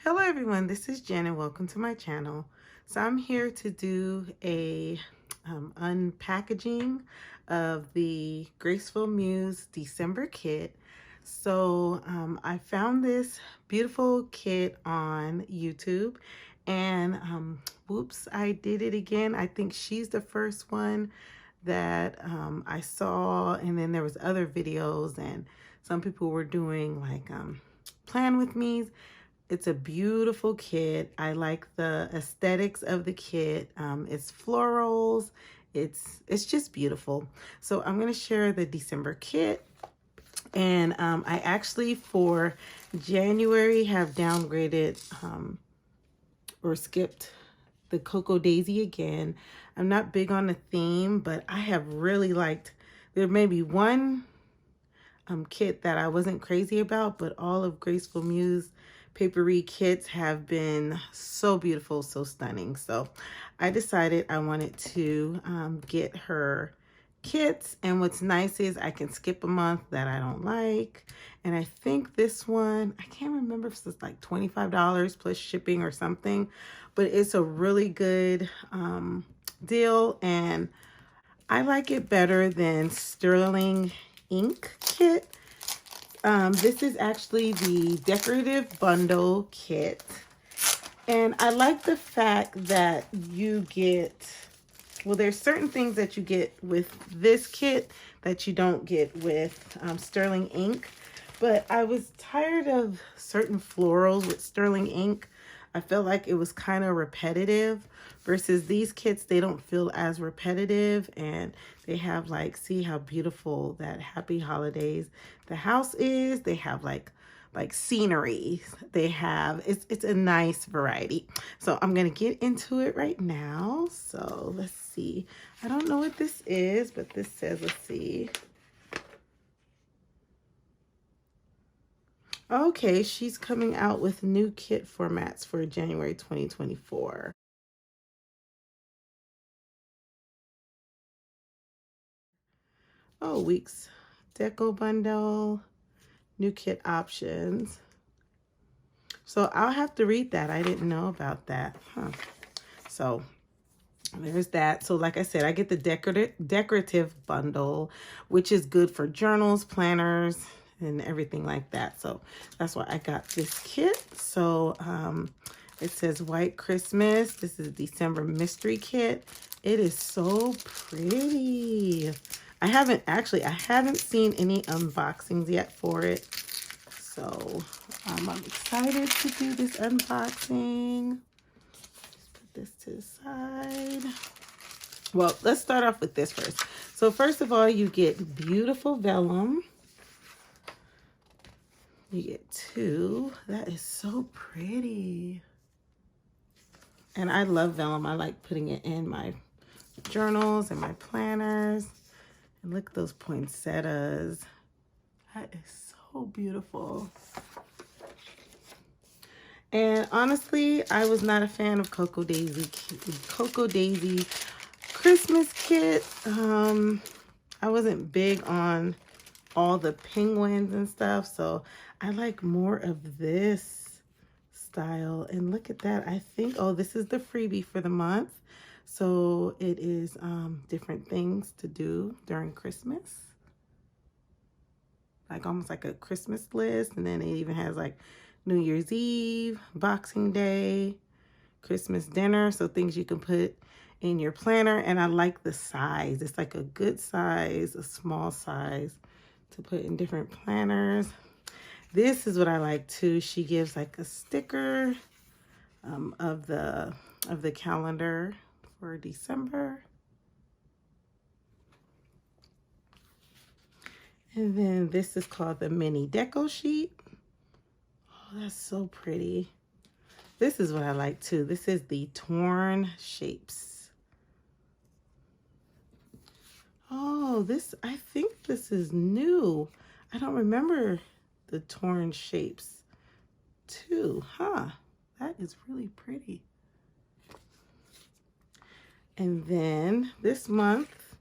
Hello everyone, this is Jen and welcome to my channel. So I'm here to do a unpackaging of the Graceful Muse December kit. So I found this beautiful kit on YouTube and whoops, I did it again. I think she's the first one that I saw, and then there was other videos and some people were doing like plan with me's. It's a beautiful kit. I like the aesthetics of the kit. It's florals. It's just beautiful. So I'm going to share the December kit. And I actually for January have downgraded or skipped the Cocoa Daisy again. I'm not big on the theme, but I have really liked, there may be one kit that I wasn't crazy about, but all of Graceful Muse Paperie kits have been so beautiful, so stunning. So I decided I wanted to get her kits, and what's nice is I can skip a month that I don't like. And I think this one, I can't remember if it's like $25 plus shipping or something, but it's a really good deal, and I like it better than Sterling ink kit. This is actually the Decorative Bundle kit. And I like the fact that you get, well, there's certain things that you get with this kit that you don't get with Sterling ink. But I was tired of certain florals with Sterling ink. I felt like it was kind of repetitive versus these kits. They don't feel as repetitive, and they have like, see how beautiful that Happy Holidays the house is. They have like scenery. They have, it's a nice variety. So I'm gonna get into it right now. So let's see. I don't know what this is, but this says, let's see. Okay, she's coming out with new kit formats for January 2024. Oh, weeks. Deco bundle, new kit options. So I'll have to read that. I didn't know about that. So there's that. So like I said, I get the decorative bundle, which is good for journals, planners, and everything like that. So that's why I got this kit. So it says White Christmas. This is December mystery kit. It is so pretty. I haven't seen any unboxings yet for it. So I'm excited to do this unboxing. Just put this to the side. Well, let's start off with this first. So first of all, you get beautiful vellum. You get two. That is so pretty. And I love vellum. I like putting it in my journals and my planners. And look at those poinsettias. That is so beautiful. And honestly, I was not a fan of Cocoa Daisy Christmas kit. I wasn't big on all the penguins and stuff, so I like more of this style. And look at that. I think, oh, this is the freebie for the month. So it is different things to do during Christmas. Like almost like a Christmas list. And then it even has like New Year's Eve, Boxing Day, Christmas dinner. So things you can put in your planner. And I like the size. It's like a good size, a small size to put in different planners. This is what I like too. She gives like a sticker of the calendar for December. And then this is called the mini deco sheet. Oh, that's so pretty. This is what I like too. This is the torn shapes. Oh, this, I think this is new. I don't remember the torn shapes too, huh? That is really pretty. And then this month,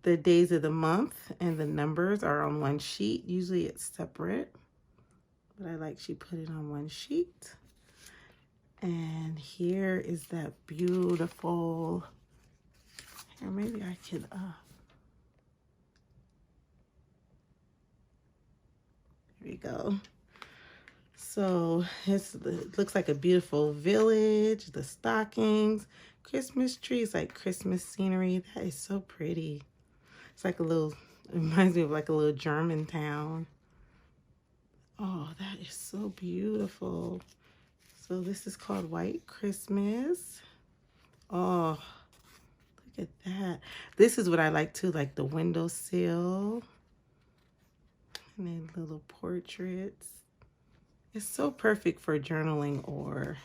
the days of the month and the numbers are on one sheet. Usually it's separate, but I like she put it on one sheet. And here is that beautiful, here maybe I could, here we go. So it looks like a beautiful village, the stockings, Christmas trees, like Christmas scenery. That is so pretty. It's like a little, it reminds me of like a little German town. Oh, that is so beautiful. So this is called White Christmas. Oh, look at that. This is what I like too, like the windowsill. And then little portraits. It's so perfect for journaling or,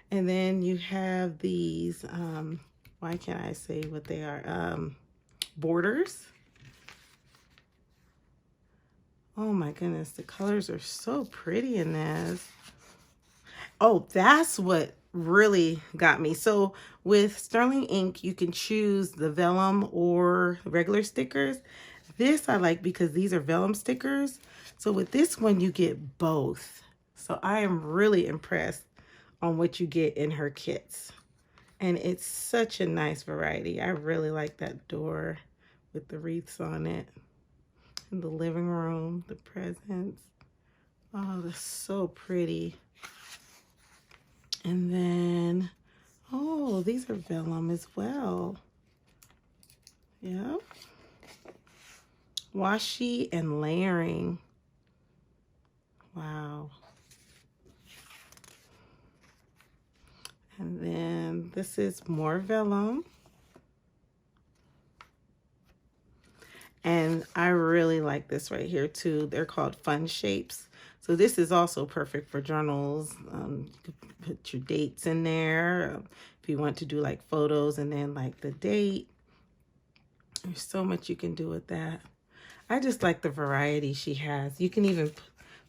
and then you have these, why can't I say what they are? Borders. Oh my goodness, the colors are so pretty in this. Oh, that's what really got me. So with Sterling ink, you can choose the vellum or regular stickers. This I like because these are vellum stickers. So with this one, you get both. So I am really impressed on what you get in her kits. And it's such a nice variety. I really like that door with the wreaths on it. And the living room, the presents. Oh, that's so pretty. And then, oh, these are vellum as well. Yep. Washi and layering. Wow. And then this is more vellum. And I really like this right here too. They're called fun shapes. So this is also perfect for journals. You could put your dates in there if you want to do like photos and then like the date. There's so much you can do with that. I just like the variety she has. You can even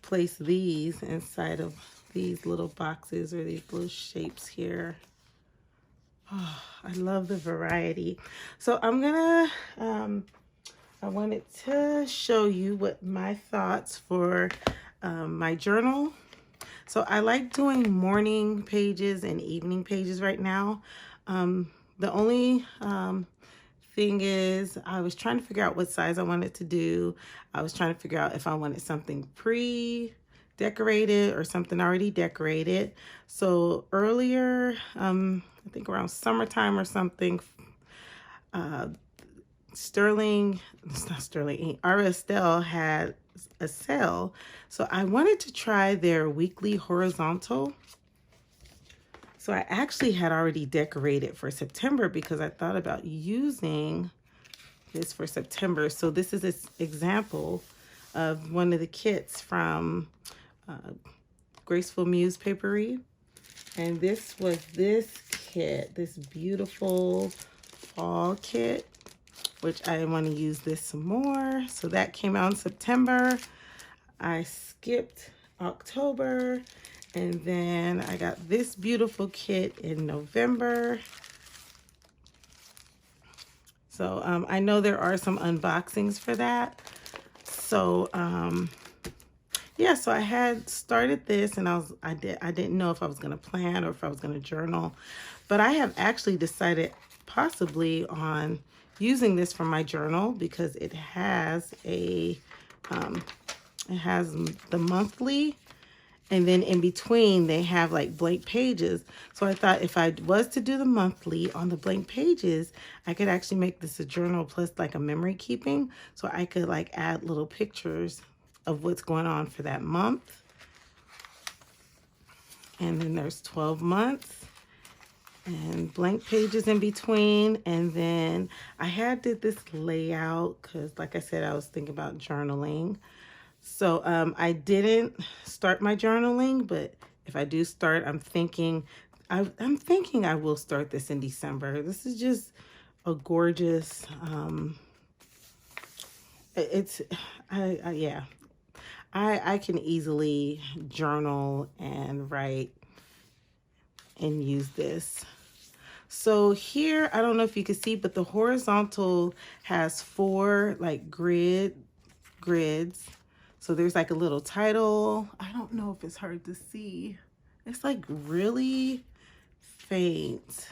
place these inside of these little boxes or these little shapes here. Oh, I love the variety. So I'm gonna, I wanted to show you what my thoughts for my journal. So I like doing morning pages and evening pages right now. The only thing is I was trying to figure out what size I wanted to do. I was trying to figure out if I wanted something pre-decorated or something already decorated. So earlier, I think around summertime or something, Estelle had a sale. So I wanted to try their weekly horizontal. So I actually had already decorated for September because I thought about using this for September. So this is an example of one of the kits from Graceful Muse Paperie. And this was this kit, this beautiful fall kit, which I want to use this some more. So that came out in September. I skipped October. And then I got this beautiful kit in November. So I know there are some unboxings for that. So yeah, so I had started this and I didn't know if I was gonna plan or if I was gonna journal. But I have actually decided possibly on using this for my journal because it has the monthly. And then in between, they have like blank pages. So I thought if I was to do the monthly on the blank pages, I could actually make this a journal plus like a memory keeping. So I could like add little pictures of what's going on for that month. And then there's 12 months and blank pages in between. And then I did this layout because like I said, I was thinking about journaling. So I didn't start my journaling, but if I do start, I'm thinking I will start this in December. This is just a gorgeous, yeah, I can easily journal and write and use this. So here, I don't know if you can see, but the horizontal has 4 like grids. So there's like a little title. I don't know if it's hard to see. It's like really faint.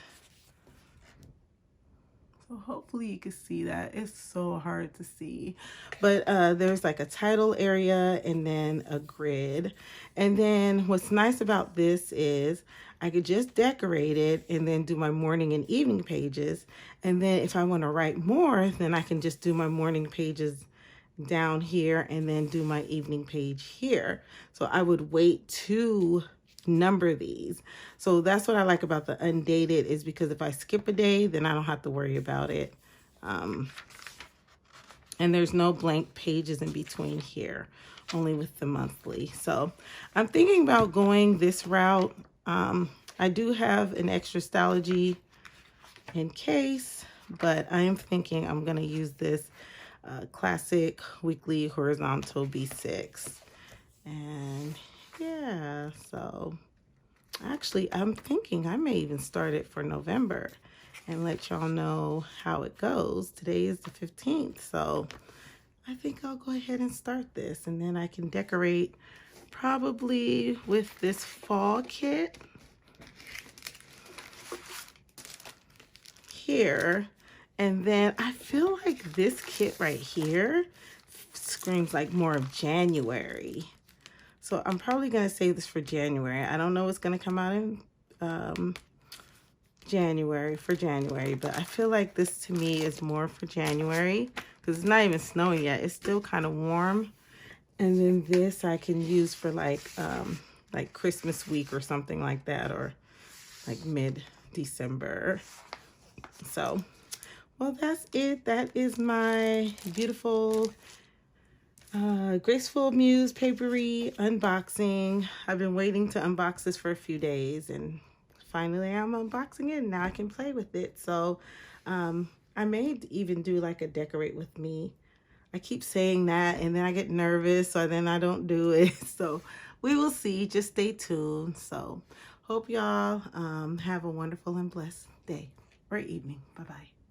So hopefully you can see that. It's so hard to see. But there's like a title area and then a grid. And then what's nice about this is I could just decorate it and then do my morning and evening pages. And then if I want to write more, then I can just do my morning pages down here and then do my evening page here. So I would wait to number these. So that's what I like about the undated, is because if I skip a day, then I don't have to worry about it. And there's no blank pages in between here, only with the monthly. So I'm thinking about going this route. I do have an extra Stalogy in case, but I am thinking I'm going to use this classic weekly horizontal B6. And yeah, so actually I'm thinking I may even start it for November and let y'all know how it goes. Today is the 15th, so I think I'll go ahead and start this, and then I can decorate probably with this fall kit here. And then I feel like this kit right here screams like more of January. So I'm probably going to save this for January. I don't know what's going to come out in January, but I feel like this to me is more for January because it's not even snowing yet. It's still kind of warm. And then this I can use for like Christmas week or something like that, or like mid-December. So, well, that's it. That is my beautiful Graceful Muse Paperie unboxing. I've been waiting to unbox this for a few days, and finally I'm unboxing it. Now I can play with it. So I may even do like a decorate with me. I keep saying that and then I get nervous, so then I don't do it. So we will see. Just stay tuned. So hope y'all have a wonderful and blessed day or evening. Bye-bye.